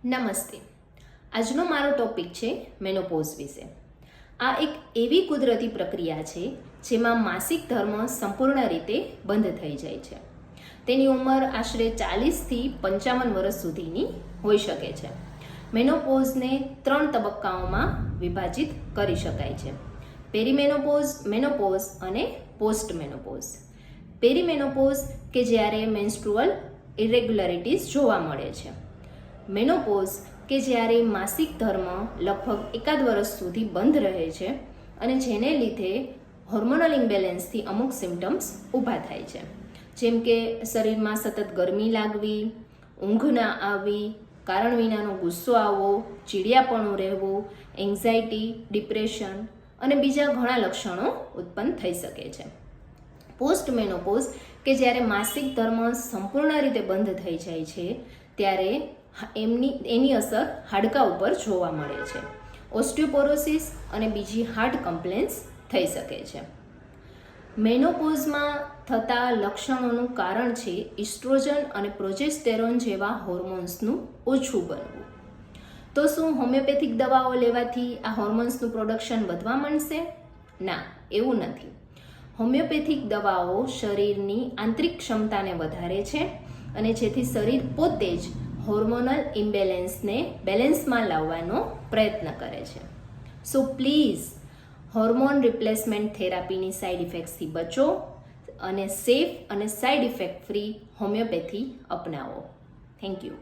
નમસ્તે. આજનો મારો ટોપિક છે મેનોપોઝ વિશે. આ એક એવી કુદરતી પ્રક્રિયા છે જેમાં માસિક ધર્મ સંપૂર્ણ રીતે બંધ થઈ જાય છે. તેની ઉંમર આશરે 40થી 55 વર્ષ સુધીની હોઈ શકે છે. મેનોપોઝને 3 તબક્કાઓમાં વિભાજિત કરી શકાય છે: પેરીમેનોપોઝ, મેનોપોઝ અને પોસ્ટ મેનોપોઝ. પેરીમેનોપોઝ કે જ્યારે મેન્સ્ટ્રુઅલ ઇરેગ્યુલારિટીઝ જોવા મળે છે. મેનોપોઝ કે જ્યારે માસિક ધર્મ લગભગ 1 વર્ષ સુધી બંધ રહે છે અને જેને લીધે હોર્મોનલ ઇમ્બેલેન્સથી અમુક સિમ્ટમ્સ ઊભા થાય છે, જેમ કે શરીરમાં સતત ગરમી લાગવી, ઊંઘ ના આવવી, કારણ વિનાનો ગુસ્સો આવવો, ચીડિયાપણું રહેવું, એન્ઝાયટી, ડિપ્રેશન અને બીજા ઘણા લક્ષણો ઉત્પન્ન થઈ શકે છે. પોસ્ટ મેનોપોઝ કે જ્યારે માસિક ધર્મ સંપૂર્ણ રીતે બંધ થઈ જાય છે ત્યારે એની અસર હાડકા ઉપર જોવા મળે છે. ઓસ્ટિયોપોરોસિસ અને બીજી હાર્ટ કમ્પ્લેન્સ થઈ શકે છે. મેનોપોઝમાં થતા લક્ષણોનું કારણ છે ઇસ્ટ્રોજન અને પ્રોજેસ્ટેરોન જેવા હોર્મોન્સનું ઓછું બનવું. તો શું હોમિયોપેથિક દવાઓ લેવાથી આ હોર્મોન્સનું પ્રોડક્શન વધવા માંડશે? ના, એવું નથી. હોમિયોપેથિક દવાઓ શરીરની આંતરિક ક્ષમતાને વધારે છે અને જેથી શરીર પોતે જ હોર્મોનલ ઇમ્બેલેન્સને બેલેન્સમાં લાવવાનો પ્રયત્ન કરે છે. સો પ્લીઝ હોર્મોન રિપ્લેસમેન્ટ થેરાપીની સાઇડ ઇફેક્ટ્સથી બચો અને સેફ અને સાઇડ ઇફેક્ટ ફ્રી હોમિયોપેથી અપનાવો. Thank you.